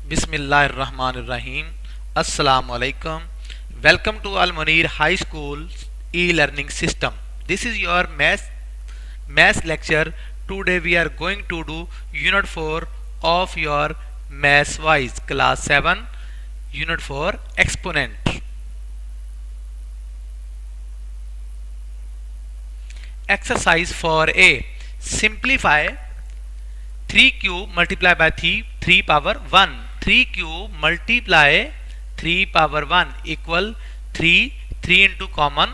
Bismillahirrahmanirrahim. Assalamu alaikum. Welcome to Al Munir High School e-learning system. This is your math lecture. Today we are going to do unit 4 of your math wise class 7 unit 4 exponent. Exercise for A. Simplify 3 cube multiplied by 3 power 1. 3 cube multiply 3 power 1 equal 3 into common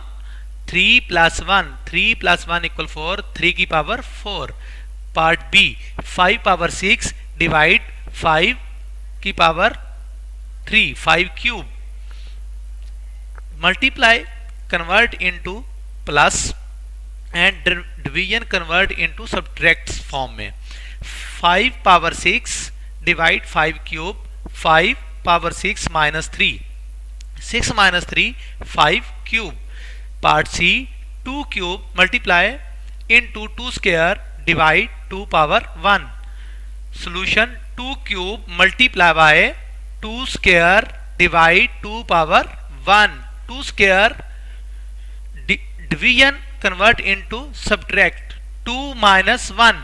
3 plus 1 equal 4 3 की power 4. Part B 5 power 6 divide 5 की power 3 5 cube multiply convert into plus and division convert into subtract form में 5 power 6 divide 5 cube 5 power 6 minus 3 6 minus 3 5 cube. Part C 2 cube multiply into 2 square divide 2 power 1. Solution 2 cube multiply by 2 square divide 2 power 1. 2 square division convert into subtract 2 minus 1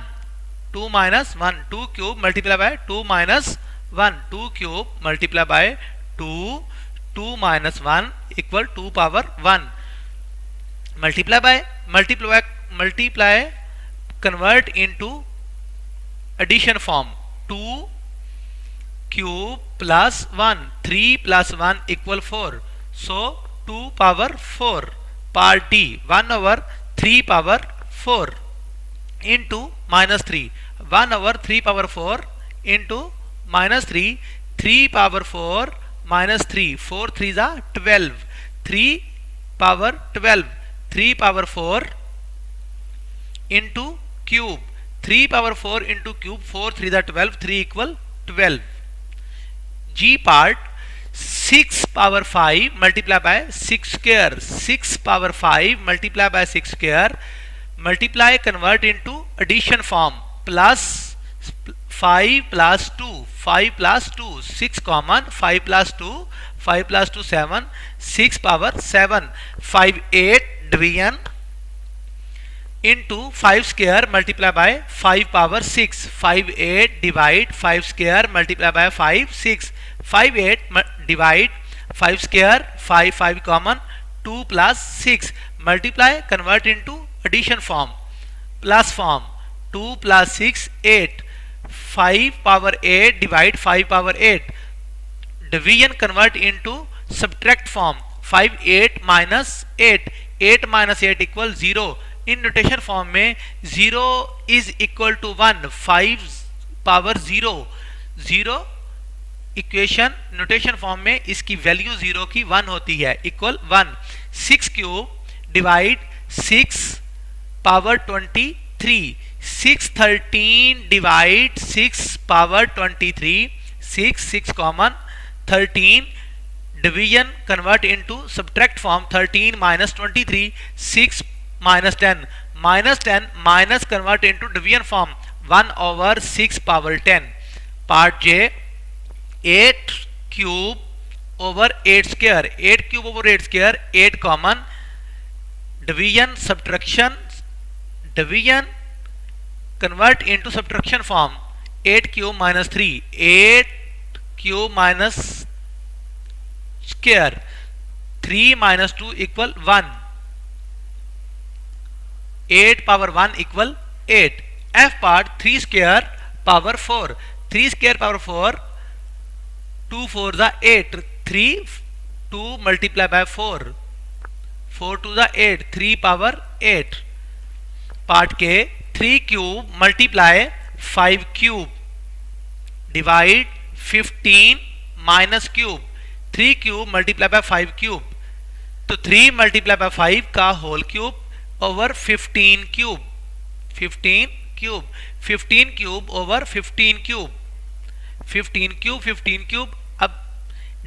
2 minus 1 2 cube multiply by 2 minus 1 2 cube multiply by 2 minus 1 equal 2 power 1 multiply convert into addition form 2 cube plus 1 3 plus 1 equal 4 so 2 power 4. Part D 1 over 3 power 4 into minus 3 1 over 3 power 4 into minus 3 3 power 4 minus 3 4 3 is 12 3 power 12 3 power 4 into cube 3 power 4 into cube 4 3 is 12 3 equal 12. G part 6 power 5 multiply by 6 square 6 power 5 multiply by 6 square multiply convert into addition form plus 5 plus 2 5 plus 2 6 common 5 plus 2 5 plus 2 7 6 power 7 5 8 division into 5 square multiply by 5 power 6 5 8 divide 5 square multiply by 5 6 5 8 divide 5 square 5 5 common 2 plus 6 multiply convert into addition form plus form 2 plus 6 8 5 power 8 divide 5 power 8 division convert into subtract form 5 8 minus 8 8 minus 8 equal 0 in notation form में 0 is equal to 1 5 power 0 0 equation notation form में इसकी value 0 की 1 होती है equal 1 6 cube divide 6 power 23 6 13 divide 6 power 23 6 6 common 13 division convert into subtract form 13 minus 23 6 minus 10 minus convert into division form 1 over 6 power 10. Part J 8 cube over 8 square 8 cube over 8 square 8 common division subtraction division convert into subtraction form 8 cube minus 3 8 cube minus square 3 minus 2 equal 1 8 power 1 equal 8. F part 3 square power 4 3 square power 4 2 4 the 8 3 2 multiply by 4 4 to the 8 3 power 8. Part K 3 cube multiply 5 cube divide 15 minus cube 3 cube multiply by 5 cube तो 3 multiply by 5 का whole cube over 15 cube 15 cube over 15 cube 15 cube अब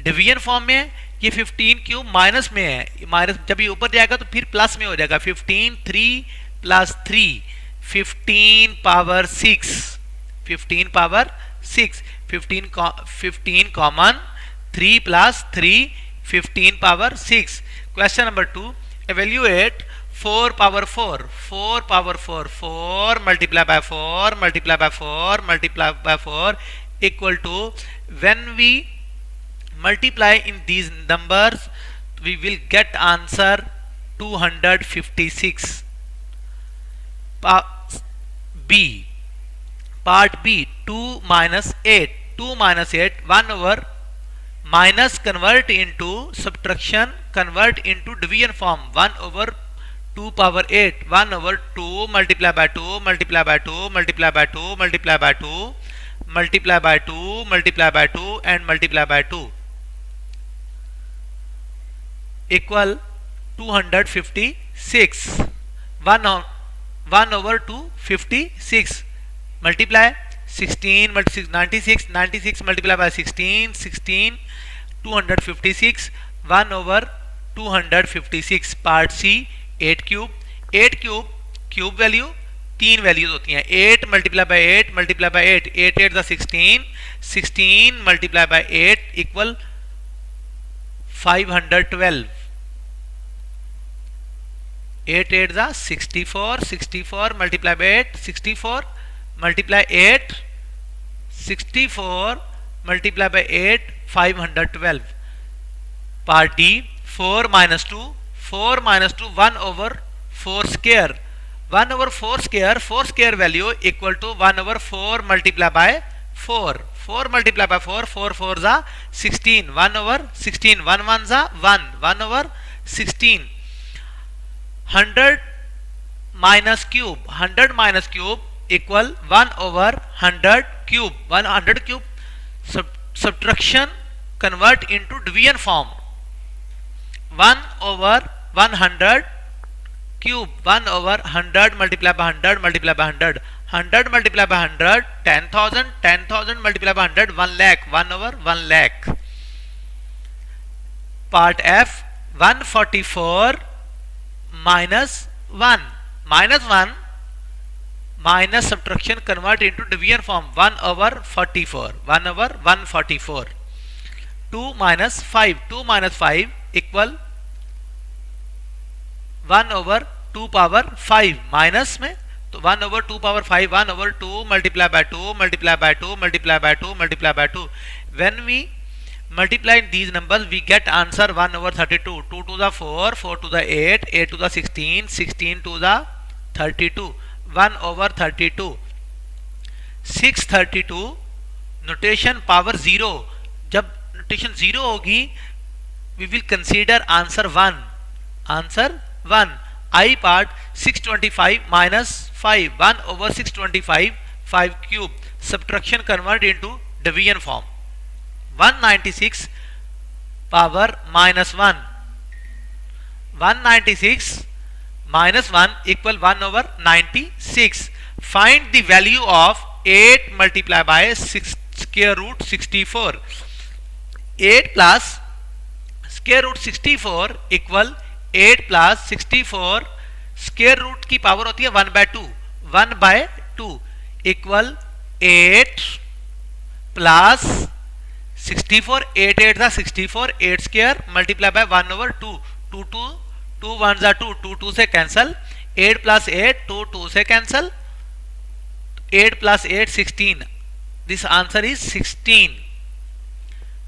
division form में ये 15 cube minus में है minus जब ये ऊपर जाएगा तो फिर प्लस में हो जाएगा 15 3 plus 3 15 power 6 15 power 6 15 common, 3 plus 3, 15 power 6. Question number 2, evaluate 4 power 4, 4 power 4, 4 multiplied by 4 multiplied by 4 multiplied by 4 equal to, when we multiply in these numbers we will get answer 256. B, part B, 2 minus 8, 2 minus 8, 1 over minus convert into subtraction, convert into division form, 1 over 2 power 8, 1 over 2 multiply by 2 multiply by 2 multiply by 2 multiply by 2 multiply by 2 multiply by 2 and multiply by 2 equal 256. 1 over 256 multiply 16 multiply 96, 96 multiply by 16, 16 256, 1 over 256. Part C 8 cube, 8 cube cube value 3 values होती हैं, 8 multiply by 8 multiply by 8, 8 8 द 16, 16 multiply by 8 equal 512, 8 8 द 64, 64 multiply by 8, 64 multiply 8, 64 multiply by 8, 512. Part D, 4 minus 2, 4 minus 2, 1 over 4 square, 1 over 4 square, 4 square value equal to 1 over 4 multiply by 4, 4 multiply by 4, 4 4 za 16, 1 over 16, 1 1 za 1, 1 over 16. 100 minus cube, 100 minus cube equal 1 over 100 cube, 100 cube subtraction convert into division form, 1 over 100 cube, 1 over 100 multiply by 100 multiply by 100, 100 multiply by 100, 10,000, 10,000 multiply by 100, 1 lakh, 1 over 1 lakh. Part F, 144 minus 1, minus 1 minus subtraction convert into division form, 1 over 44, 1 over 144. 2 minus 5, 2 minus 5 equal 1 over 2 power 5, minus में तो 1 over 2 power 5, 1 over 2 multiply by 2 multiply by 2 multiply by 2 multiply by 2. When we multiply these numbers we get answer 1 over 32, 2 to the 4, 4 to the 8, 8 to the 16, 16 to the 32, 1 over 32. 632 notation power 0, जब notation 0 होगी we will consider answer 1, answer 1. I part 625 minus 5, 1 over 625, 5 cube, subtraction convert into division form, 196 power minus 1, 196 minus 1 equal 1 over 96. Find the value of 8 multiplied by 6 square root 64. 8 plus square root 64 equal 8 plus 64 square root की power होती है 1 by 2, 1 by 2 equal 8 plus 64, 8 8 the 64, 8 square multiply by 1 over 2, 2 2 2 1 are 2, 2 2 से cancel, 8 plus 8 2 2 से cancel, 8 plus 8 16. This answer is 16.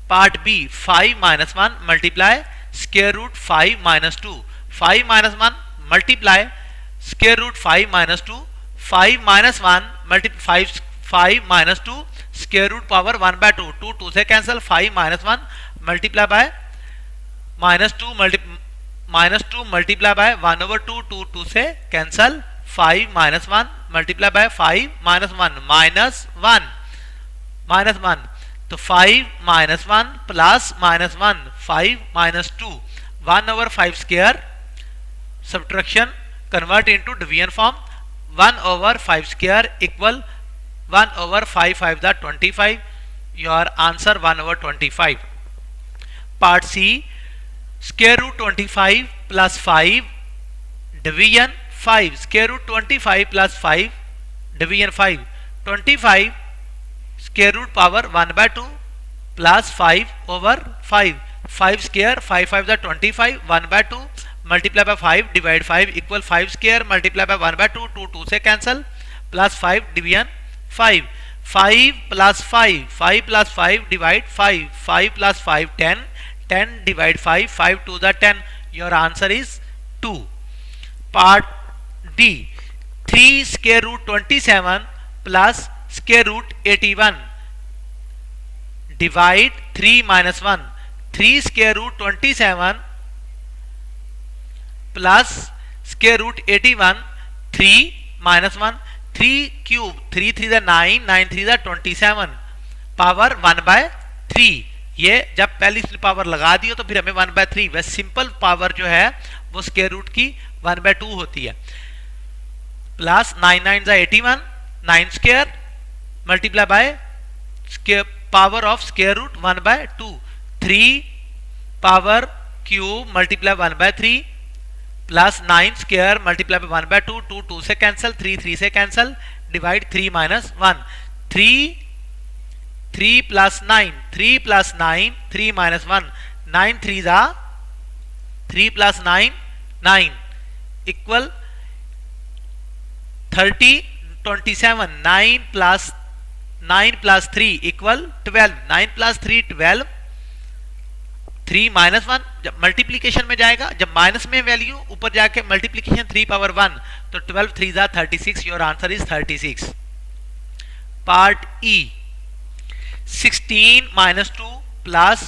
Part B, 5 minus 1 multiply square root 5 minus 2, 5 minus 1 multiply square root 5 minus 2, 5 minus 1 multiply 5 minus 2 square root power 1 by 2, 2 2 से cancel, 5 minus 1 multiply by minus 2 multiply by 1 over 2, 2 2 से cancel, 5 minus 1 multiply by 5 minus 1 minus 1 minus 1, तो 5 minus 1 plus minus 1, 5 minus 2, 1 over 5 square, subtraction convert into division form, 1 over 5 square equal 1 over 5 5 the 25. Your answer 1 over 25. Part C, square root 25 plus 5 division 5, square root 25 plus 5 division 5, 25 square root power 1/2 plus 5/5, 5 square 5 5 द 25, 1/2 multiply by 5 divide 5 equal 5 square multiply by 1/2, 2 2 से cancel, plus 5 division 5, 5 plus 5, 5 plus 5 divide 5, 5 plus 5 10, 10 divide 5, 5 to the 10, your answer is 2. Part D, 3 square root 27 plus square root 81 divide 3 minus 1, 3 square root 27 plus square root 81, 3 minus 1, 3 cube, 3 3 the 9, 9 3 the 27 power 1/3. ये जब पहली power लगा दियो तो फिर हमें 1/3, वह simple power जो है वो स्क्वायर रूट की 1/2 होती है. प्लस 9 9 जा 81, 9 square multiply by power of square root 1/2, 3 power cube multiply 1/3 plus 9 square multiply by 1/2, 2 2 से कैंसल, 3 3 से cancel, divide 3 minus 1, 3 plus 9, 3 plus 9, 3 minus 1, 9 3 जा 3 plus 9 9 equal 30, 27, 9 plus 3 equal 12, 9 plus 3 12, 3 minus 1 जब मल्टीप्लीकेशन में जाएगा, जब माइनस में वैल्यू ऊपर जाके मल्टीप्लीकेशन 3 power 1 तो 12 3 जा 36, your answer is 36. Part E, 16 minus 2 plus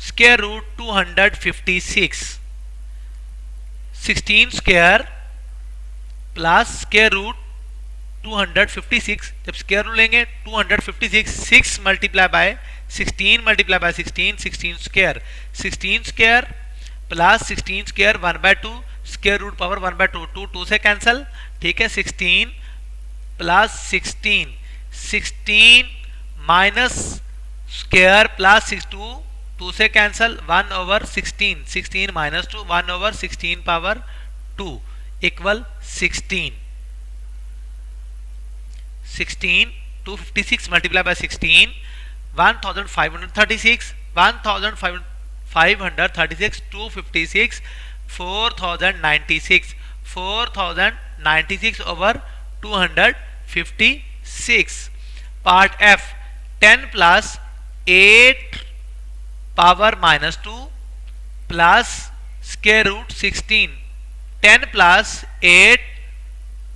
square root 256, 16 square plus square root 256, जब स्क्वायर रूट लेंगे 256, 6 multiply by 16 multiply by 16, 16 square, 16 square plus 16 square 1/2 square root power 1/2, 2 2 से कैंसल, ठीक है. 16 प्लस 16, 16 माइनस स्क्वायर प्लस 2 2 से cancel, 1/16, 16 minus 2, 1/16 power 2 equal 16. 16 256 multiply by 16, 1536, 1536, 256, 4096, 4096 over 256. Part F, 10 plus 8 power minus 2 plus square root 16, 10 plus 8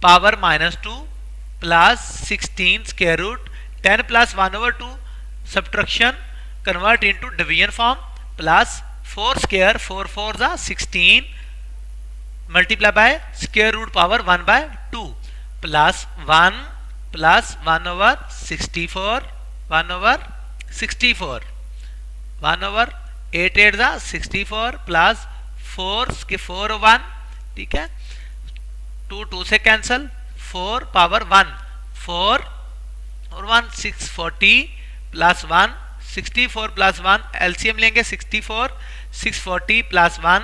power minus 2 plus 16 square root, 10 plus 1/2 subtraction convert into division form, plus 4 square 4 4 जा 16 multiply by square root power 1/2 plus 1 plus 1/64, 1/64, 1/8 8 जा 64 plus 4 के 4 1, ठीक है. 2 2 से cancel, 4 power 1, 4 और 1 640 plus 1 64 plus 1 LCM लेंगे 64, 640 plus 1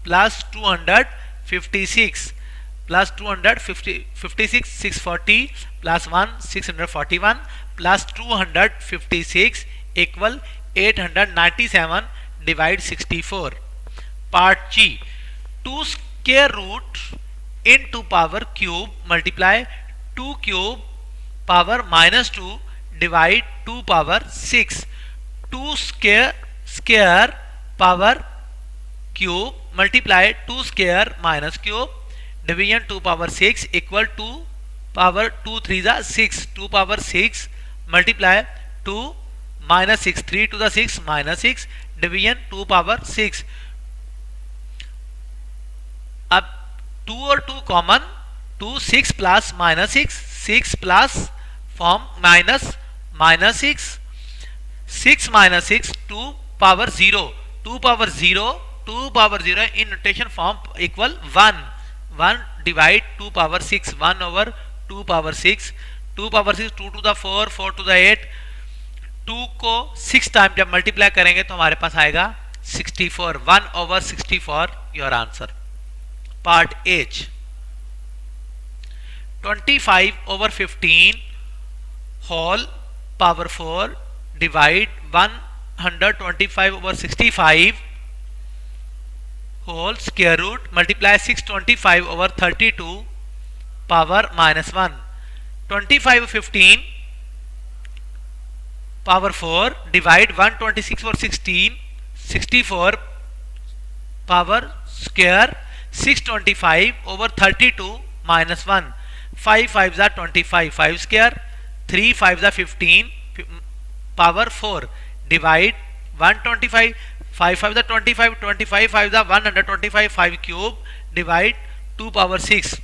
plus 256 plus 256, 640 plus 1 641 plus 256 equal 897 divide 64. Part G, 2 square root into power cube multiply 2 cube power minus 2 divide 2 power 6, 2 square power cube multiply 2 square minus cube division 2 power 6 equal 2 power 2 3 जा 6, 2 power 6 multiply 2 minus 6, 3 to the 6 minus 6 division 2 power 6. अब 2 और 2 common, 2 6 plus minus 6, 6 plus form minus 6, 6 minus 6, 2 power 0, 2 power 0, 2 power 0 in notation form equal 1, 1 divide 2 power 6, 1/2 power 6, 2 power 6, 2 to the 4, 4 to the 8, 2 को 6 time जब multiply करेंगे तो हमारे पास आएगा 64, 1/64 your answer. Part H, 25/15 whole power 4 divide 125 over 65 whole square root multiply 625 over 32 power minus 1. 25 15 power 4 divide 126 over 16 64 power square 625 over 32 minus 1. 5 5s are 25 5 square 3 5s are 15 power 4 divide 125 5 5s are 25 25 5s are 125 5 cube divide 2 power 6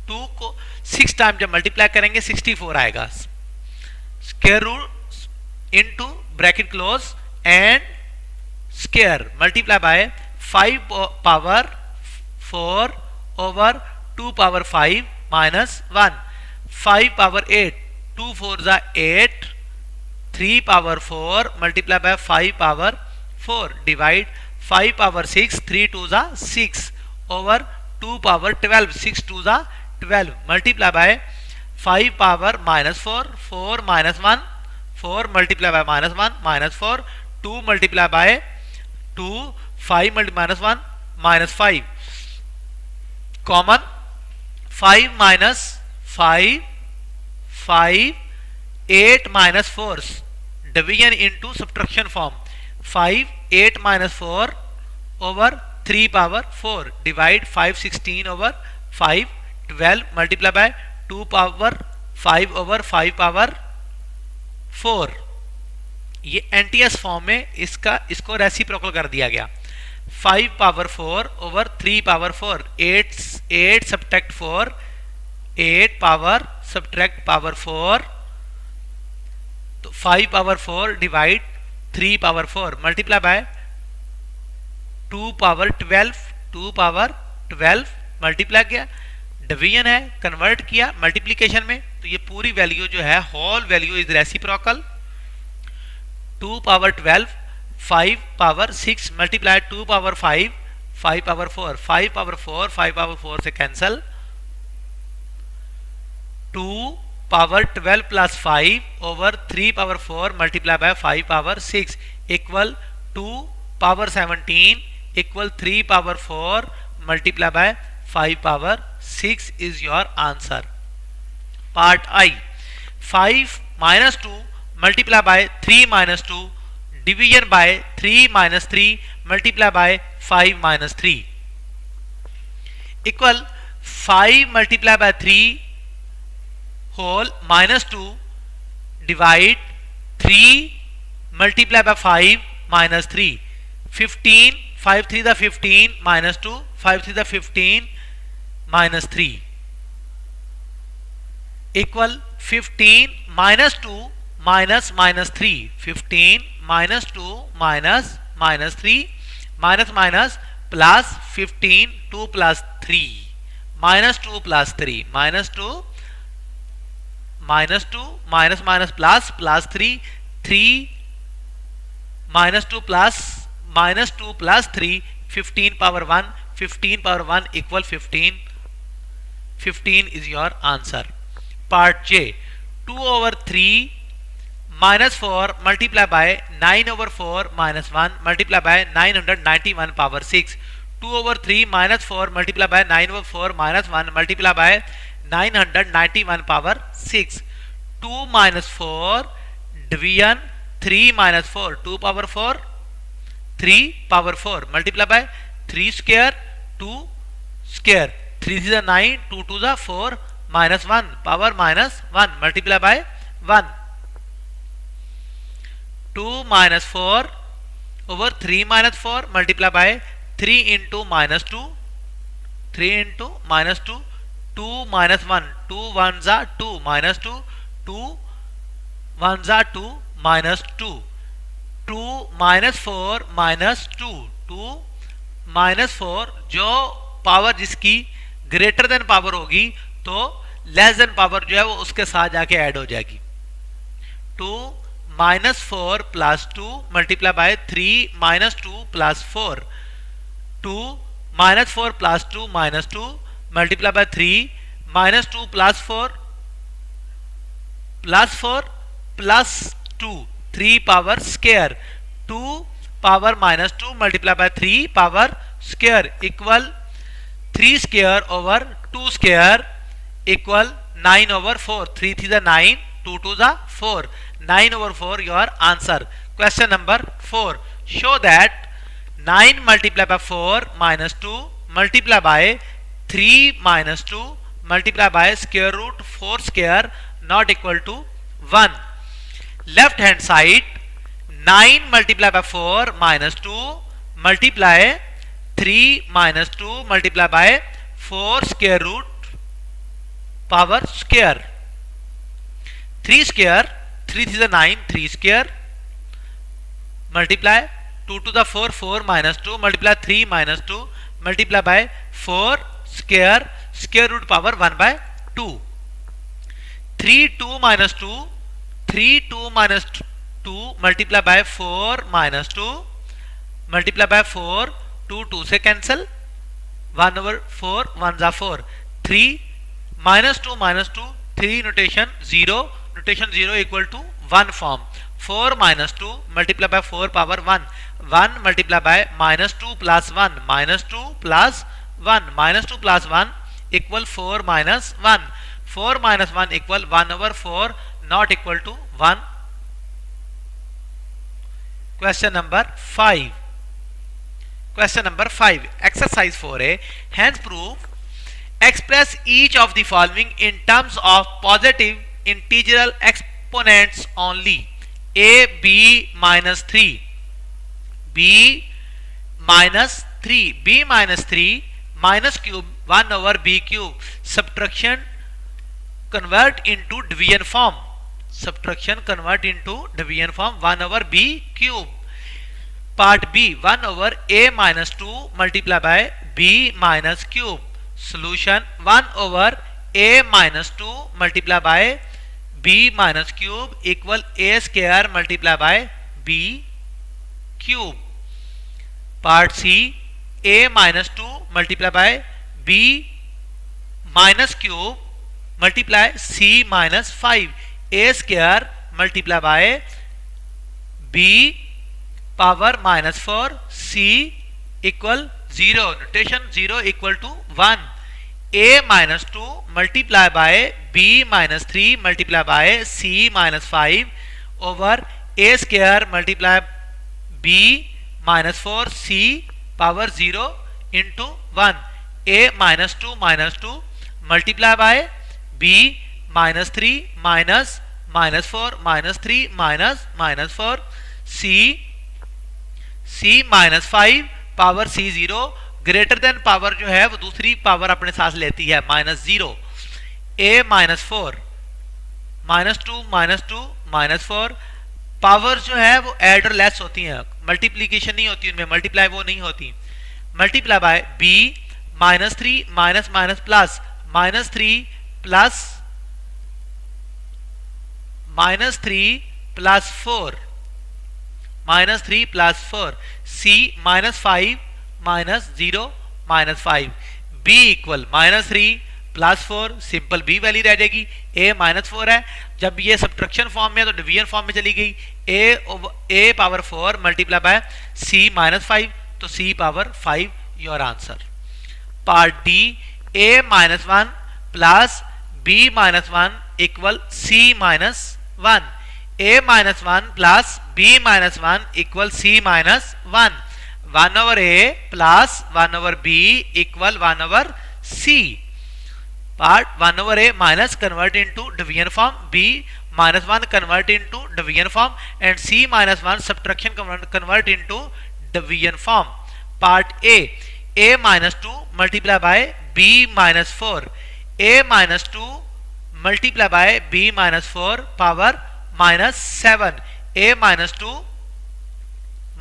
2 को 6 time जब multiply करेंगे 64 आएगा. Square root into bracket close and square multiply by 5 power 4 over 2 power 5 minus 1 5 power 8 2 4 जा 8 3 power 4 multiply by 5 power 4 divide 5 power 6 3 2 जा 6 over 2 power 12 6 2 जा 12 multiply by 5 power minus 4 4 minus 1 4 multiply bye minus 1 minus 4 2 multiply by 2 5 minus 1 minus 5 common 5 minus 5 5 8 minus 4 division into subtraction form 5 8 minus 4 over 3 power 4 divide 5 16 over 5 12 multiply by 2 power 5 over 5 power 4. ये NTS form में इसको reciprocal कर दिया गया. 5 power 4 over 3 power 4 8 subtract 4 8 power subtract power 4 तो 5 power 4 divide 3 power 4 multiply by 2 power 12 multiply किया division है convert किया मल्टीप्लिकेशन में तो ये पूरी वैल्यू जो है whole value is reciprocal 2 power 12 5 power 6 multiply 2 power 5 5 power 4 5 power 4 5 power 4 से cancel 2 power 12 plus 5 over 3 power 4 multiply by 5 power 6 equal 2 power 17 equal 3 power 4 multiply by 5 power 6 is your answer. Part I 5 minus 2 multiply by 3 minus 2 division by 3 minus 3 multiply by 5 minus 3 equal 5 multiply by 3 whole minus 2 divide 3 multiply by 5 minus 3 15 5 3 the 15 minus 2 5 3 the 15 minus 3 equal 15 minus 2 minus minus 3 15 minus 2 minus minus 3 minus minus plus 15 2 plus 3 minus 2 plus 3 minus 2 minus 2 minus minus plus 3 3 minus 2 plus minus 2 plus 3 15 power 1 15 power 1 equal 15 is your answer. Part J 2 over 3 minus 4 multiply by 9 over 4 minus 1 multiply by 991 power 6 2 over 3 minus 4 multiply by 9 over 4 minus 1 multiply by 991 power 6 2 minus 4 division 3 minus 4 2 power 4 3 power 4 multiply by 3 square 2 square 3 is a 9 2 to the 4 minus 1 power minus 1 multiply by 1 2 minus 4 over 3 minus 4 multiply by 3 into minus 2 3 into minus 2 2 minus 1 2 1s are 2 minus 2 2 1s are 2 minus 2 2 minus 4 minus 2 2 minus 4 जो power जिसकी greater than power होगी तो less than power जो है वो उसके साथ जाके ऐड हो जाएगी 2 minus 4 plus 2 multiply by 3 minus 2 plus 4 2 minus 4 plus 2 minus 2 multiply by 3 minus 2 plus 4 plus 4 plus 2, 3 power square, 2 power minus 2 multiplied by 3 power square equal 3 square over 2 square equal 9 over 4. 3 3 the 9, 2 2 the 4. 9 over 4 your answer. Question number 4. Show that 9 multiplied by 4 minus 2 multiplied by 3 minus 2 multiplied by square root 4 square not equal to 1. Left hand side 9 multiplied by 4 minus 2 multiply 3 minus 2 multiplied by 4 square root power square. 3 square, 3 is the 9, 3 square multiply 2 to the 4, 4 minus 2 multiply 3 minus 2 multiply by 4 square root power 1 by 2. 3 2 minus 2, 3 2 minus 2 multiply by 4 minus 2 multiply by 4, 2 2 से cancel, 1 over 4 1 जा 4. 3 minus 2 minus 2, 3 notation 0 equal to 1 form. 4 minus 2 multiply by 4 power 1, 1 multiply by minus 2 plus 1, minus 2 plus 1, minus 2 plus 1 equal 4 minus 1, 4 minus 1 equal 1 over 4 not equal to 1. Question number 5. Question number 5. Exercise 4a. Hence prove. Express each of the following in terms of positive integral exponents only. A b minus 3, b minus 3, b minus 3 minus cube 1 over b cube. Subtraction convert into division form. Subtraction convert into division form 1 over b cube. Part b 1 over a minus 2 multiplied by b minus cube. Solution 1 over a minus 2 multiplied by b minus cube equal a square multiplied by b cube. Part c a minus 2 multiplied by b minus cube multiply c minus 5, a square multiplied by b power minus 4 c equal 0. Notation 0 equal to 1. A minus 2 multiplied by b minus 3 multiplied by c minus 5 over a square multiplied b minus 4 c power 0 into 1. A minus 2 multiplied by b minus 3 minus 4 minus 3 minus 4 c minus 5 power c 0 greater than power जो है वो दूसरी power अपने साथ लेती है minus 0. a minus 4 minus 2 minus 4 power जो है वो ऐड और लेस होती हैं, मल्टीप्लीकेशन नहीं होती उनमें, मल्टीप्लाई वो नहीं होती. Multiply by b minus 3 minus minus plus minus 3 plus minus 3 plus 4 minus 3 plus 4 c minus 5 minus 0 minus 5 b equal minus 3 plus 4 simple b value रह जाएगी. a माइनस 4 है, जब ये सब्ट्रैक्शन फॉर्म में तो डिवीजन फॉर्म में चली गई. a power 4 multiply bye c minus 5 तो c power 5 your answer. Part D a minus 1 plus b minus 1 equal c minus 1. a minus 1 plus b minus 1 equal c minus 1. 1 over a plus 1 over b equal 1 over c. Part 1 over a minus convert into division form, b minus 1 convert into division form and c minus 1 subtraction convert into division form. Part a minus 2 multiply by b minus 4, a minus 2 multiply by b minus 4 power minus 7, a minus 2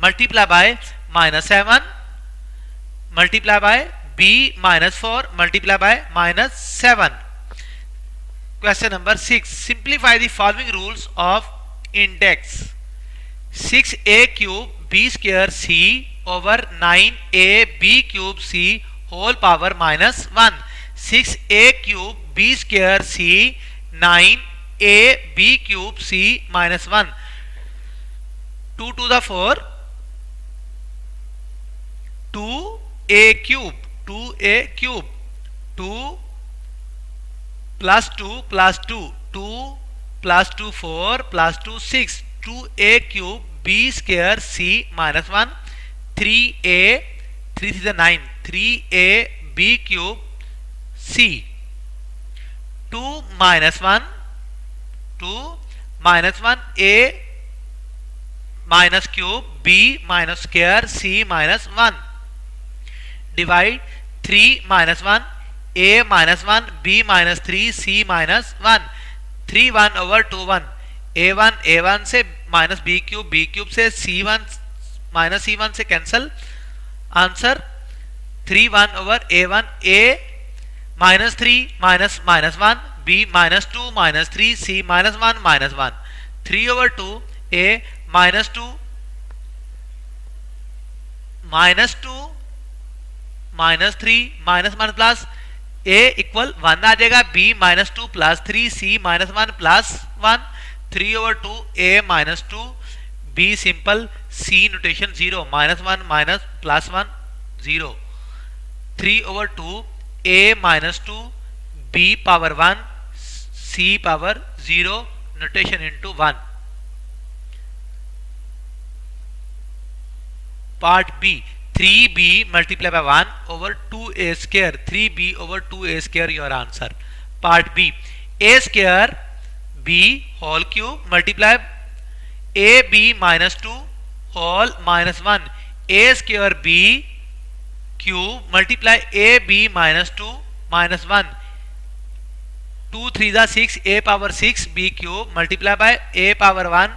multiply by minus 7 multiply by b minus 4 multiply by minus 7. Question number 6. Simplify the following rules of index. 6a cube b square c over 9a b cube c whole power minus 1. 6a cube b square c 9 a b cube c minus 1, 2 to the 4, 2a cube, 2a cube, 2 plus 2 plus 2, 2 plus 2 4 plus 2 6, 2a cube b square c minus 1, 3a, 3 is the 9, 3a b cube c, 2 minus 1, 2 minus 1 a minus cube b minus square c minus 1, divide 3 minus 1 a minus 1 b minus 3 c minus 1, 3 1 over 2 1, a1 से minus b cube से c1 minus c1 से cancel, answer 3 1 over a1 a minus 3 minus 1 b minus 2 minus 3 c minus 1 minus 1, 3 over 2 a minus 2 minus 2 minus 3 minus 1 plus a equal 1 आ जाएगा, b minus 2 plus 3 c minus 1 plus 1, 3 over 2 a minus 2 b simple c notation 0 minus 1 minus plus 1 0, 3 over 2 a minus 2 b power 1 c power 0 notation into 1. Part B, 3b multiplied by 1 over 2a square, 3b over 2a square your answer. Part B, a square b whole cube multiply ab minus 2 whole minus 1, a square b cube multiply ab minus 2 minus 1, 2 3 the 6 a power 6 b cube multiply by a power 1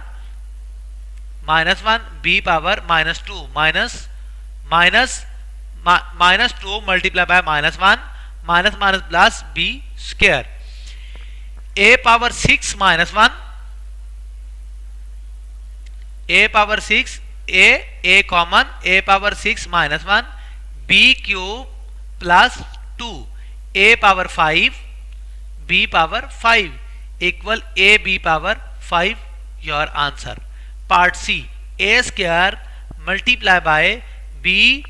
minus 1 b power minus 2 minus 2 multiply by minus 1 minus plus b square, a power 6 minus 1, a power 6 a common, a power 6 minus 1 b cube plus 2 a power 5 b power 5 equal a b power 5 your answer. Part C, a square multiply by b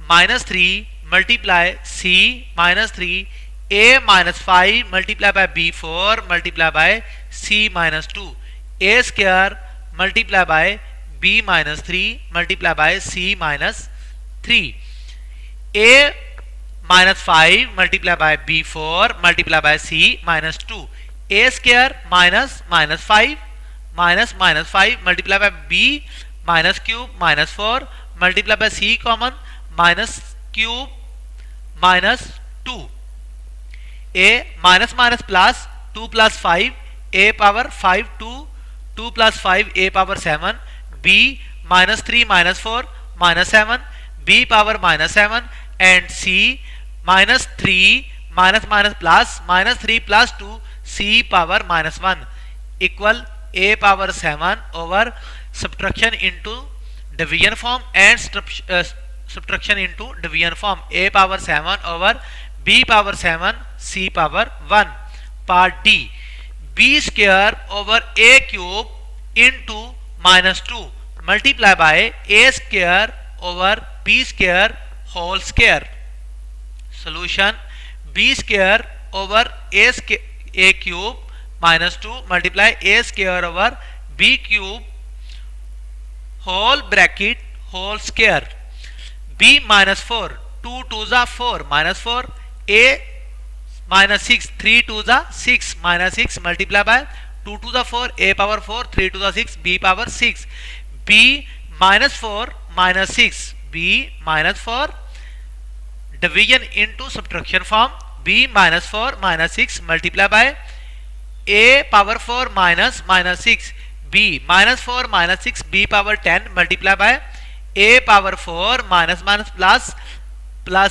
minus 3 multiply c minus 3, a minus 5 multiply by b 4 multiply by c minus 2, a square multiply by b minus 3 multiply by c minus 3, a minus 5 multiply by b 4 multiply by c minus 2, a square minus 5 minus 5 multiply by b minus cube minus 4 multiply by c common minus cube minus 2, a minus plus 2 plus 5 a power 5 2 plus 5 a power 7, b minus 3 minus 4 minus 7 b power minus 7 and c minus 3 minus plus minus 3 plus 2 c power minus 1 equal a power 7 over subtraction into division form and subtraction into division form, a power 7 over b power 7 c power 1. Part D, b square over a cube into minus 2 multiply by a square over b square whole square. Solution, b square over a cube minus 2 multiply a square over b cube whole bracket whole square, b minus 4 2 to the 4 minus 4, a minus 6 3 to the 6 minus 6 multiply by 2 to the 4 a power 4 3 to the 6 b power 6, b minus 4 minus 6 b minus 4 division into subtraction form, b minus 4 minus 6 multiply by a power 4 minus 6 b minus 4 minus 6 b power 10 multiply by a power 4 minus plus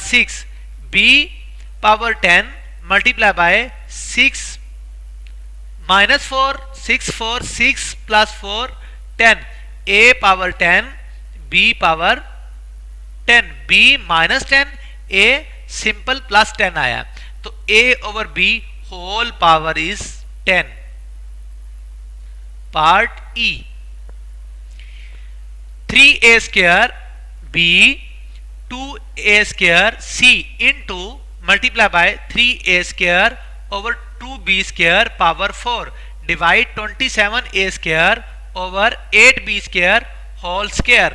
6 b power 10 multiply by 6 minus 4 6 plus 4 10 a power 10 b power 10 b minus 10 a simple plus 10 आया, तो a over b whole power is 10. Part E 3a square b 2a square c into multiply by 3a square over 2b square power 4 divide 27a square over 8b square whole square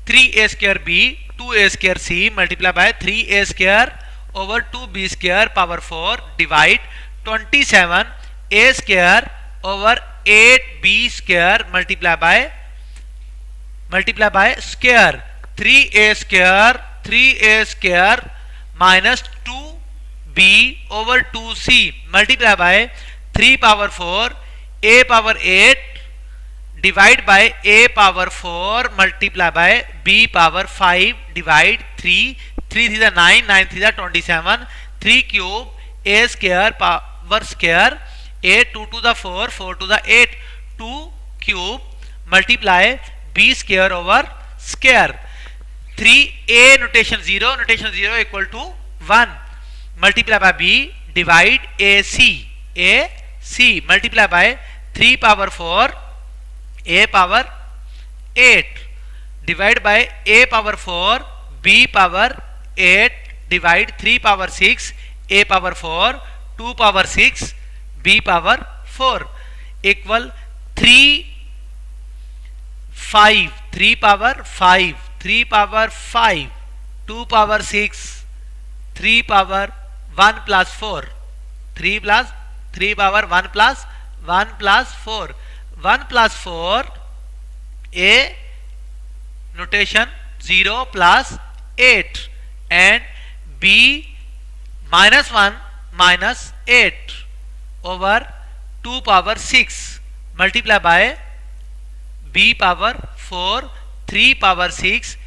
3a square b 2a square c multiply by 3a square over 2b square power 4 divide 27a square over 8b square multiply by square 3a square minus 2b over 2c multiply by 3 power 4 a power 8 divide by a power 4 multiply by b power 5 divide 3 3 is 9 9 is 27 3 cube a square power square a 2 to the 4 4 to the 8 2 cube multiply b square over square 3a notation 0 equal to 1 multiply by b divide ac multiply by 3 power 4 a power 8 divide by a power 4 b power 8 divide 3 power 6 a power 4 2 power 6 b power 4 equal 3 5 3 power 5 3 power 5 2 power 6 3 power 1 plus 4 3 plus 3 power 1 plus 1 plus 4 1 plus 4 a notation 0 plus 8 and b minus 1 minus 8 over 2 power 6 multiply by b power 4 3 power 6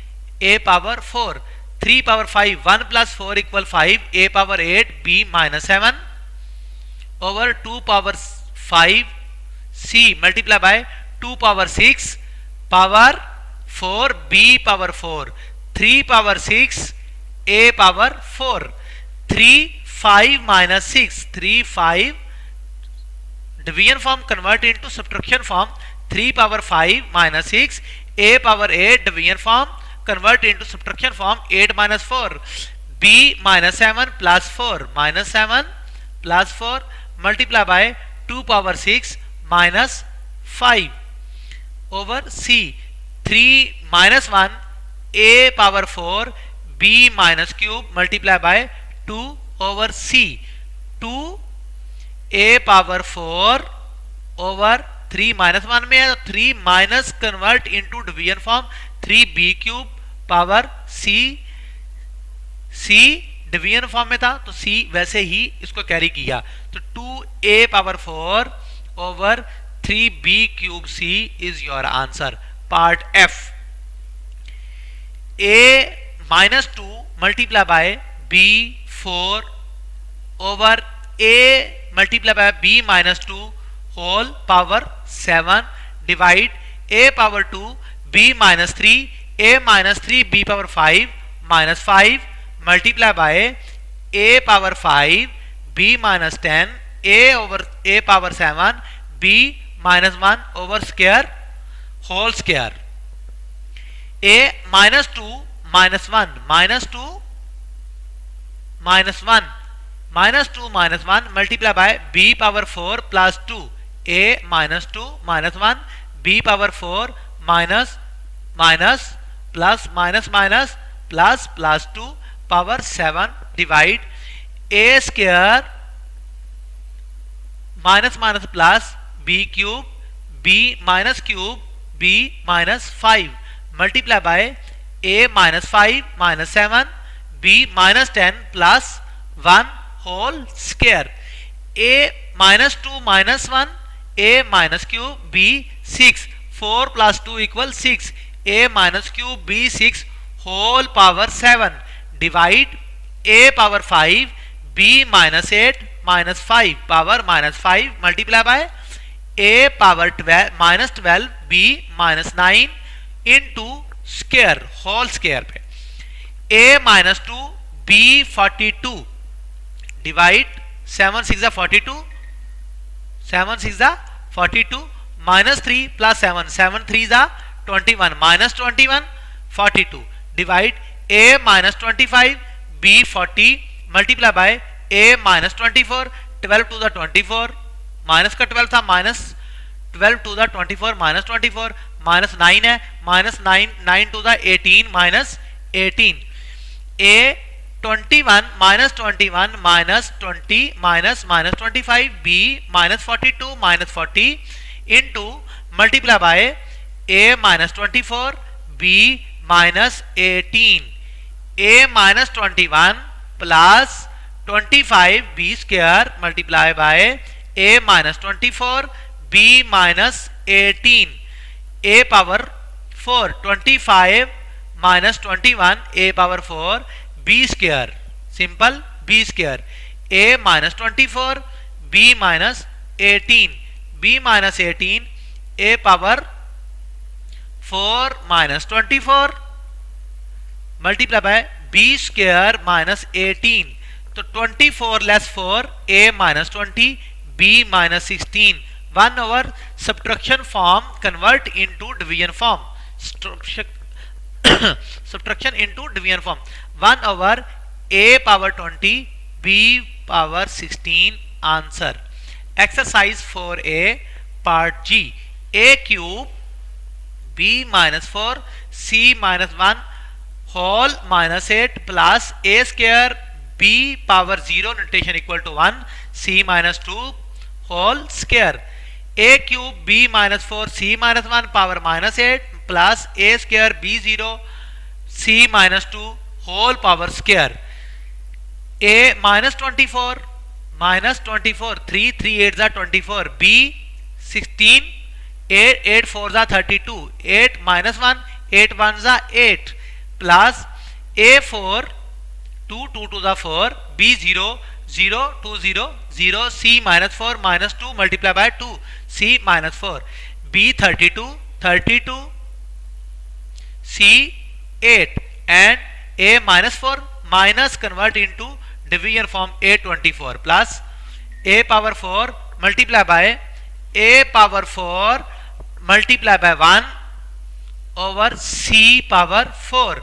a power 4 3 power 5 1 plus 4 equal 5 a power 8 b minus 7 over 2 power 5 c multiply by 2 power 6 power 4 b power 4 3 power 6 a power 4 3 5 minus 6 3 5 division form convert into subtraction form 3 power 5 minus 6 a power 8 division form convert into subtraction form 8 minus 4 b minus 7 plus 4 minus 7 plus 4 multiply by 2 power 6 minus 5 over c 3 minus 1 a power 4 b minus cube multiply by 2 over c 2 a power 4 over 3 minus 1 में है तो 3 minus convert into division form 3b cube power c division form में था तो c वैसे ही इसको carry किया तो 2a power 4 over 3b cube c is your answer part f a minus 2 multiply by b 4 over a multiply by b minus 2 whole power 7 divide a power 2 b minus 3 a minus 3 b power 5 minus 5 multiply by a power 5 b minus 10 a over a power 7 b minus 1 over square whole square a minus 2 minus 1 minus 2 minus 1 minus 2 minus 1 multiply by b power 4 plus 2 a minus 2 minus 1 b power 4 minus minus plus minus minus plus plus 2 power 7 divide a square minus minus plus b cube b minus cube b minus 5 multiply by a minus 5 minus 7 b minus 10 plus 1 whole square a minus 2 minus 1 a minus cube b 6 4 plus 2 equals 6 a minus cube b 6 whole power 7 divide a power 5 b minus 8 minus 5 power minus 5 multiply by a power 12 minus 12 b minus 9 into square whole square पे a minus 2 b 42 divide 7 6 42 7 6 42 minus 3 plus 7, 7 3 is 21, minus 21, 42. Divide a minus 25, b 40, multiply by a minus 24, 12 to the 24, minus का 12 था, minus 12 to the 24, minus 24, minus 9 है, minus 9, 9 to the 18, minus 18. a 21 minus 21 minus 20 minus minus 25, b minus 42 minus 40 into multiply by a minus 24, b minus 18. a minus 21 plus 25 b square multiply by a minus 24, b minus 18. a power 4, 25 minus 21 a power 4 b square, simple, b square. a minus 24, b minus 18, b minus 18 a power 4 minus 24 multiply by b square minus 18. तो 24 less 4, a minus 20, b minus 16. 1 over subtraction form convert into division form. Subtraction into division form. 1 over a power 20, b power 16. Answer. Exercise 4a part G. a cube b minus 4 c minus 1 whole minus 8 plus a square b power 0 notation equal to 1 c minus 2 whole square. a cube b minus 4 c minus 1 power minus 8 plus a square b 0 c minus 2 whole power square. a minus 24 minus 24, 3 3 8s are 24, b 16, 8 8 4s are 32, 8 minus 1, 8 1s are 8 plus a 4 2 2 to the 4, b 0 0 2 0 0, c minus 4 minus 2 multiply by 2 c minus 4, b 32 32, c 8 and a minus 4 minus convert into division form a 24 plus a power 4 multiply by a power 4 multiply by 1 over c power 4,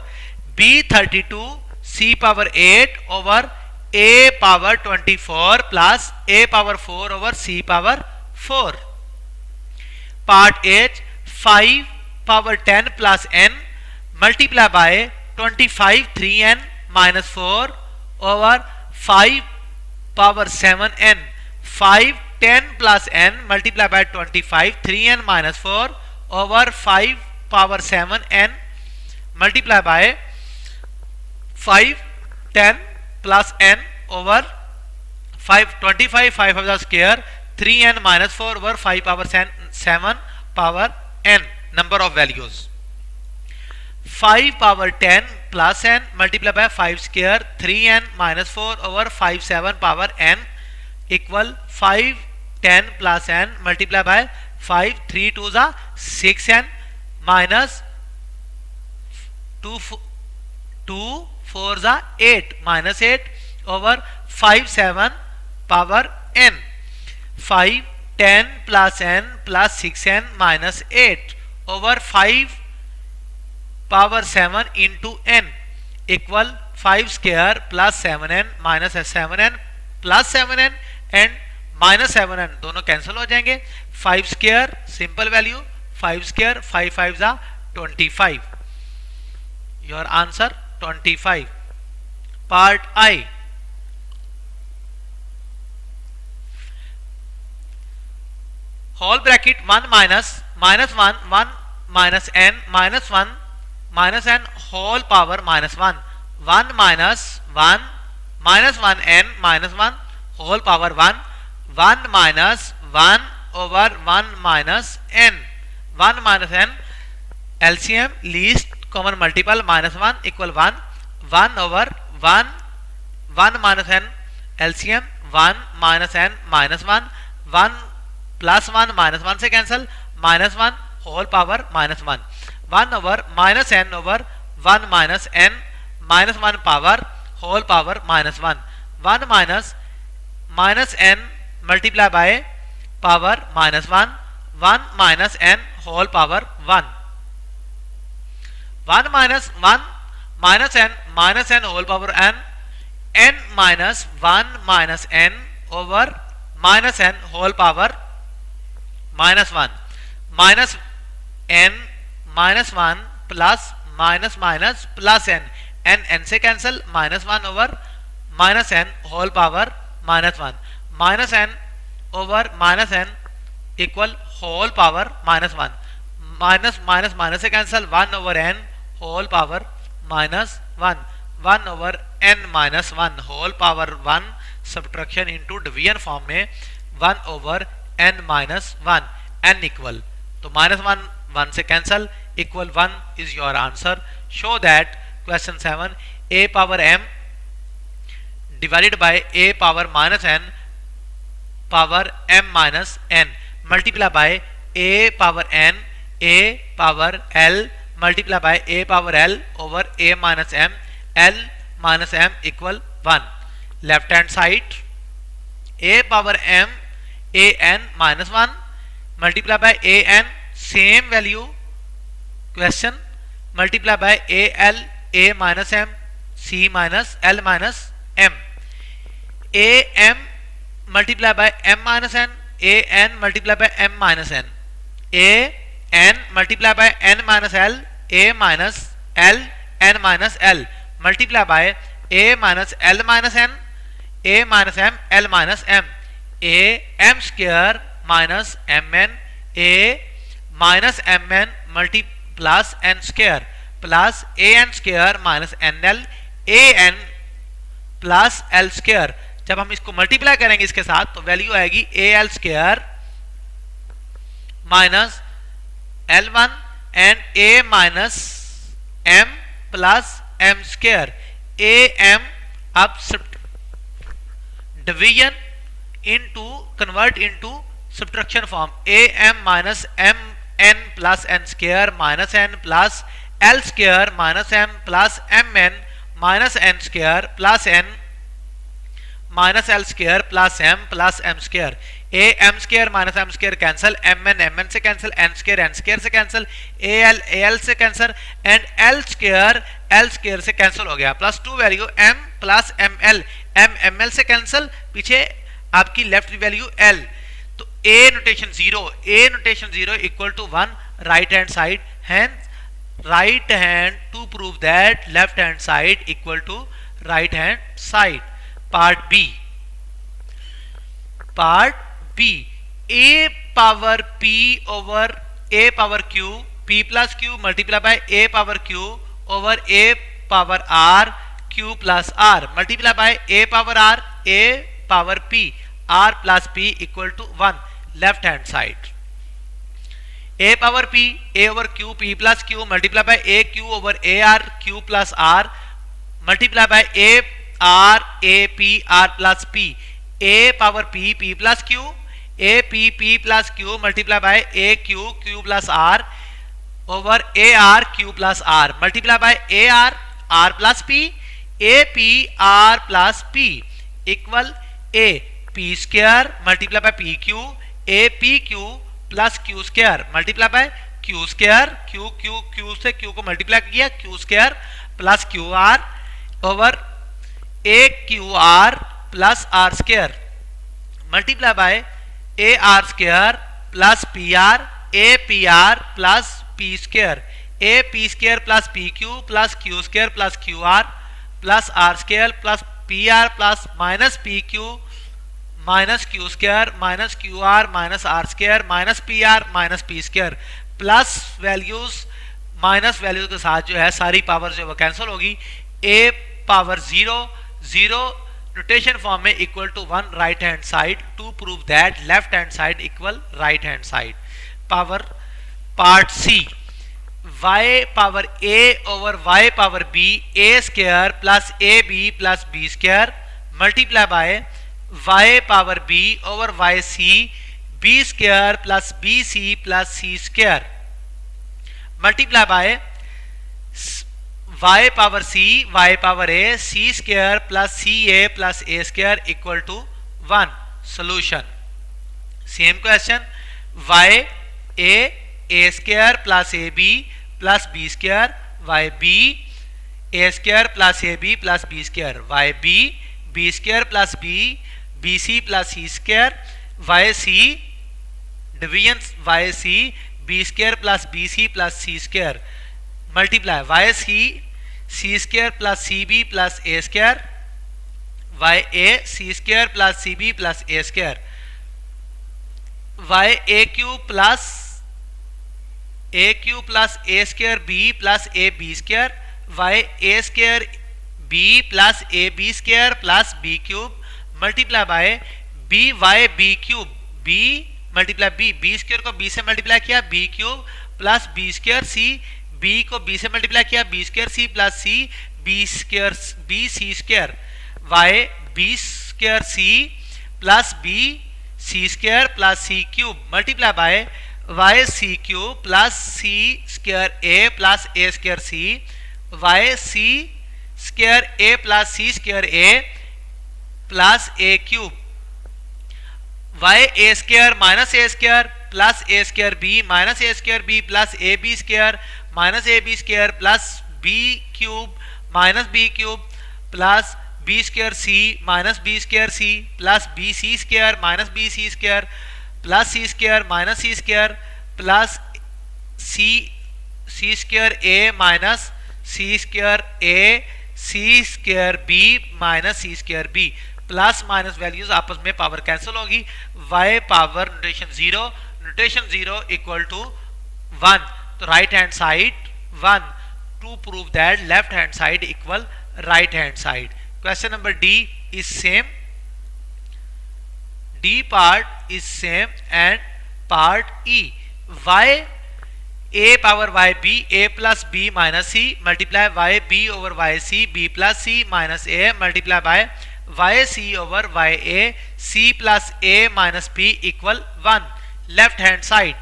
b 32 c power 8 over a power 24 plus a power 4 over c power 4. Part H, 5 power 10 plus n multiply by 25 3n minus 4 over 5 power 7n. 5 10 plus n multiply by 25 3n minus 4 over 5 power 7n multiply by 5 10 plus n over 5 25 5 of the square 3n minus 4 over 5 power 7 power n number of values. 5 power 10 plus n multiply by 5 square 3n minus 4 over 5 7 power n equal 5 10 plus n multiply by 5 3 2 is 6n minus 2 4 is 8 minus 8 over 5 7 power n. 5 10 plus n plus 6n minus 8 over 5 power 7 into n equal 5 square plus 7n minus 7n plus 7n and minus 7n दोनों cancel हो जाएंगे. 5 square simple value, 5 square 5 5s are 25. Your answer 25. Part I. Whole bracket 1 minus 1 1 minus n minus 1 minus n whole power minus 1 1 minus 1 minus 1 n minus 1 whole power 1 1 minus 1 over 1 minus n 1 minus n LCM least common multiple minus 1 equal 1 1 over 1 1 minus n LCM 1 minus n minus 1 1 plus 1 minus 1 से cancel minus 1 whole power minus 1 1 over minus n over 1 minus n minus 1 power whole power minus 1 1 minus minus n multiply by power minus 1 1 minus n whole power 1. 1 minus 1 minus n whole power n minus 1 minus n over minus n whole power minus 1 minus n minus 1 plus minus minus plus n से cancel minus 1 over minus n whole power minus 1 minus n over minus n equal whole power minus 1 minus minus minus से cancel 1 over n whole power minus 1 1 over n minus 1 whole power 1 subtraction into division form में 1 over n minus 1 n equal तो minus 1 1 से cancel equal 1 is your answer. Show that question 7 a power m divided by a power minus n power m minus n multiply by a power n a power l multiply by a power l over a minus m l minus m equal 1. Left hand side a power m a n minus 1 multiply by a n same value question multiply by a l a minus m c minus l minus m a m multiply by m minus n a n multiply by m minus n a n multiply by n minus l a minus l n minus l multiply by a minus l minus n a minus m l minus m a m square minus mn a minus mn multi plus n square plus a n square minus nl a n plus l square. जब हम इसको multiply करेंगे इसके साथ तो value आएगी A L square minus L1 and a minus m plus m square am अब division into convert into subtraction form am minus m n plus n square minus n plus l square minus m plus mn minus n square plus n minus l square plus m square a m square minus m square cancel mn से cancel n square से cancel al से cancel and l square से cancel हो गया plus 2 value m plus ml से cancel पीछे आपकी left value l तो a notation 0 equal to 1 right hand side hence right hand to prove that left hand side equal to right hand side. Part B a power p over a power q p plus q multiply by a power q over a power r q plus r multiply by a power p r plus p equal to 1 left hand side. A power p a over q p plus q multiply by a q over a r q plus r multiply by a r a p r plus p a power p p plus q a p p plus q multiply by a q q plus r over a r q plus r multiply by a r r plus p a p r plus p equal a p square multiply by p q a p q plus q square multiply by q square q से q को multiply किया q square plus q r over a q r plus r square multiply by a r square plus p r a p r plus p square a p square plus p q plus q square plus q r plus r square plus p r plus minus p q minus q square minus q r minus r square minus p r minus p square plus values minus values के साथ जो है सारी power जो है वो cancel होगी a power 0 notation form में equal to 1 right hand side to prove that left hand side equal right hand side. Power part C y power a over y power b a square plus b square multiply by y power b over yc b square plus bc plus c square multiply by y power c y power a c square plus ca plus a square equal to 1. Solution same question y A square plus A B plus B square Y B A square plus A B plus B square Y B B square plus B C plus C square Y C division Y C B square plus B C plus C square multiply Y C square plus C B plus A square Y A C square plus C B plus A square Y A cube plus A square B plus A B square Y A square B plus A B square plus B cube multiply by B Y B cube B multiply B square को B से multiply किया B cube plus B square C B को B से multiply किया B square C plus C B square B C square Y B square C plus B C square plus C cube multiply by Y C cube plus C square A plus A square C Y C square A plus C square A plus A cube Y A square minus A square plus A square B minus A square B plus A B square minus A B square plus B cube minus B cube plus B square C minus B square C plus B C square minus B C square plus C square minus C square plus C square A minus C square A C square B minus C square B plus minus values आपस में power cancel होगी y power notation zero equal to 1 तो right hand side 1 to prove that left hand side equal right hand side question number D is same D part is same and part E y a power y b a plus b minus C multiply y b over y c b plus c minus a multiply by y c over y a c plus a minus b equal 1 left hand side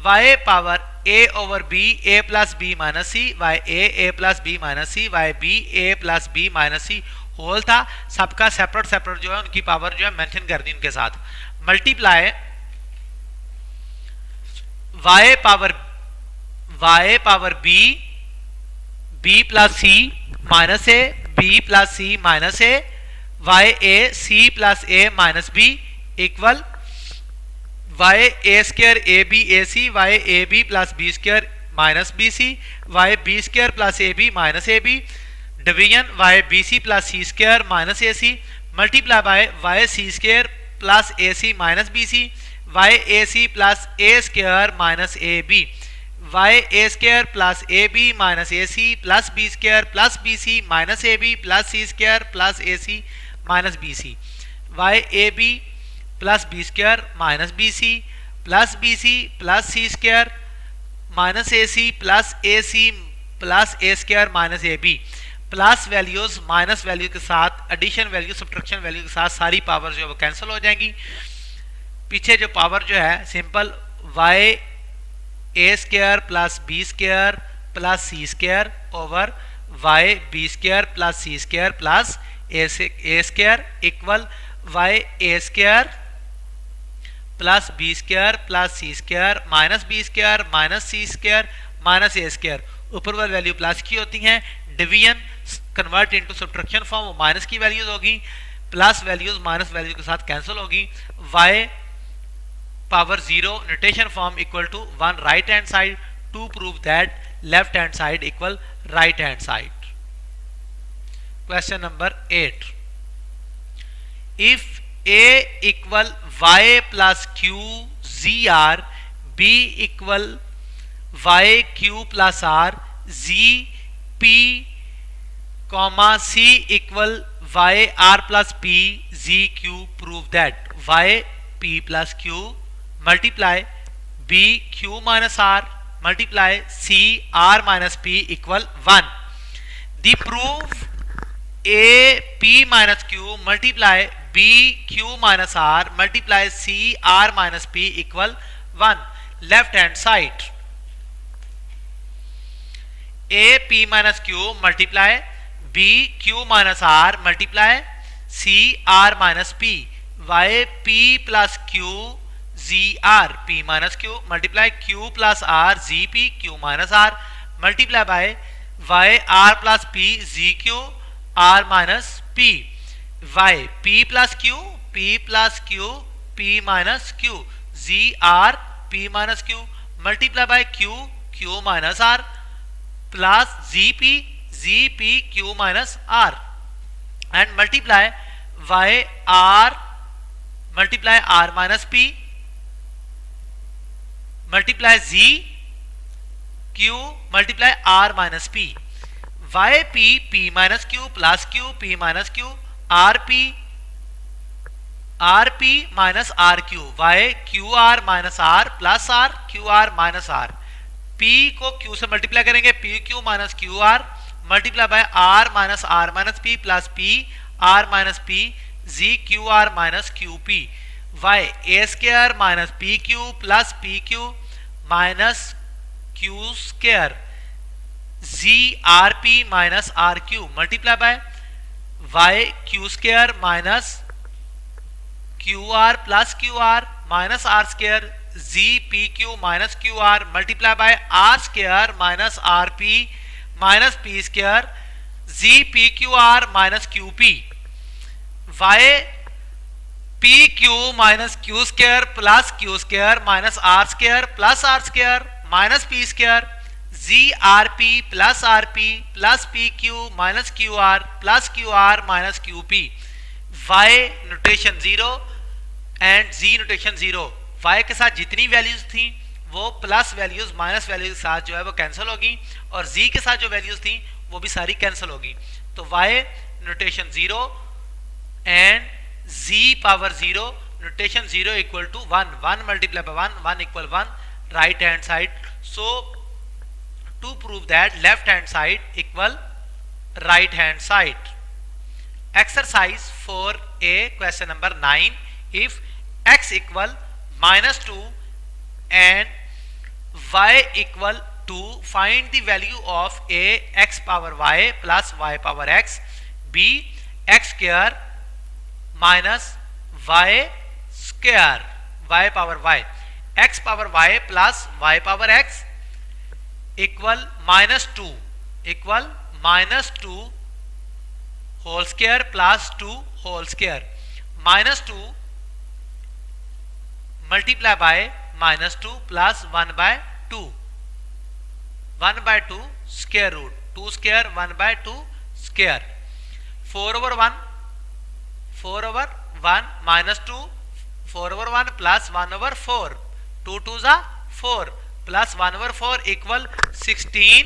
y power a over b a plus b minus c y a plus b minus c y b a plus b minus c whole था सबका separate separate जो है उनकी power जो है mention कर दी उनके साथ multiply y power b plus c minus a b plus c minus a y a c plus a minus b equal y a square a b a c y a b plus b square minus b c y b square plus a b minus a b division y b c plus c square minus a c multiply by y c square plus a c minus b c y a c plus a square minus a b y a square plus a b minus a c plus b square plus b c minus a b plus c square plus a c minus B C Y A B plus B square minus B C plus C square minus A C plus A square minus A B plus values minus value के साथ addition value subtraction value के साथ सारी power जो है वो cancel हो जाएंगी पीछे जो पावर जो है simple Y A square plus B square plus C square over Y B square plus C square plus A square equal Y A square plus B square plus C square minus B square minus C square minus A square ऊपर वाली value plus की होती हैं division convert into subtraction form minus की values होगी plus values minus value के साथ cancel होगी y power 0 notation form equal to 1 right hand side to prove that left hand side equal right hand side question number 8 if a equal y plus q z r b equal y q plus r z p comma c equal y r plus p z q prove that y p plus q multiply b q minus r multiply c r minus p equal 1 the proof a p minus q multiply b q minus r multiply c r minus p equal 1 left hand side a p minus q multiply b q minus r multiply c r minus p y p plus q Z R P minus Q multiply Q plus R Z P Q minus R multiply by Y R plus P Z Q R minus P Y P plus Q P minus Q Z R P minus Q multiply by Q Q minus R plus Z P Q minus R and multiply Y R multiply R minus P multiply Z Q multiply R minus P Y P minus Q plus Q minus Q R P minus R Q Y Q R minus R plus R Q R minus R P को Q से multiply करेंगे P Q minus Q R multiply by R minus P plus P R minus P Z Q R minus Q P Y A square minus P Q plus P Q minus Q square Z R P minus R Q multiply by Y Q square minus Q R plus Q R minus R square Z P Q minus Q R multiply by R square minus R P minus P square Z P Q R minus Q P Y P Q minus Q square plus Q square minus R square plus R square minus P square Z R P plus P Q minus Q R plus Q R minus Q P Y notation zero and Z notation zero Y के साथ जितनी values थी वो plus values minus values के साथ जो है वो कैंसिल होगी और जी के साथ जो वैल्यूज थी वो भी सारी कैंसिल होगी तो Y notation zero and Z power zero notation zero equal to one multiply by one equal one right hand side so to prove that left hand side equal right hand side exercise 4a question number 9 if x equal minus 2 and y equal 2 find the value of a x power y plus y power x b x square minus y square y power y x power y plus y power x equal minus 2 whole square plus 2 whole square minus 2 multiply by minus 2 plus 1 by 2 square root 2 square 1 by 2 square 4 over 1 minus 2 4 over 1 plus 1 over 4 2 2s are 4 plus 1 over 4 equal 16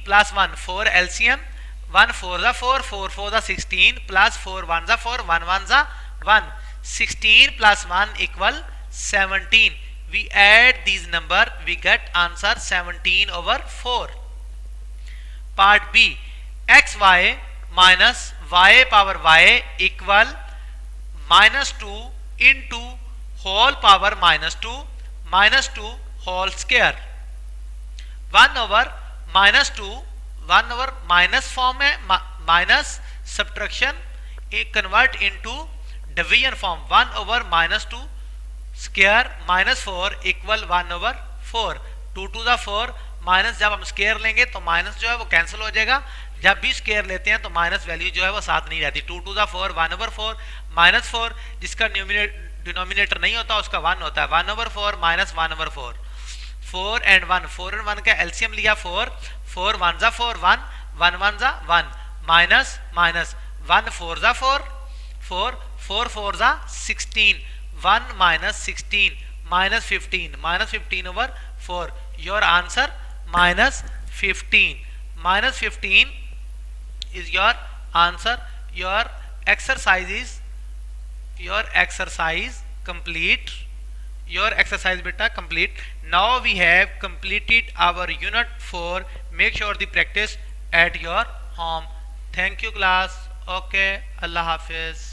plus 1 4 LCM 1 4 the 4 4 4 the 16 plus 4 1 the 4 1 1 the 1 16 plus 1 equal 17 we add these number we get answer 17 over 4 part B xy minus y power y equal minus 2 into whole power minus 2 whole square 1 over minus 2 1 over minus form है minus subtraction convert into division form 1 over minus 2 square minus 4 equal 1 over 4 2 to the 4 minus जब हम square लेंगे तो minus जो है वो cancel हो जाएगा जब भी स्क्वायर लेते हैं तो माइनस वैल्यू जो है वो साथ नहीं रहती 2 to the 4 1 over 4 माइनस 4 जिसका डिनोमिनेटर नहीं होता उसका 1 होता है 1 over 4 माइनस 1 over 4 4 and 1 का एलसीएम लिया 4 1 जा 4 1 1 1 जा 1 माइनस 1 4 जा 4 4 जा 16 1 minus 16 minus 15 over 4 your answer minus 15 is your answer your exercise complete your exercise beta complete now we have completed our unit 4 make sure the practice at your home thank you class okay Allah Hafiz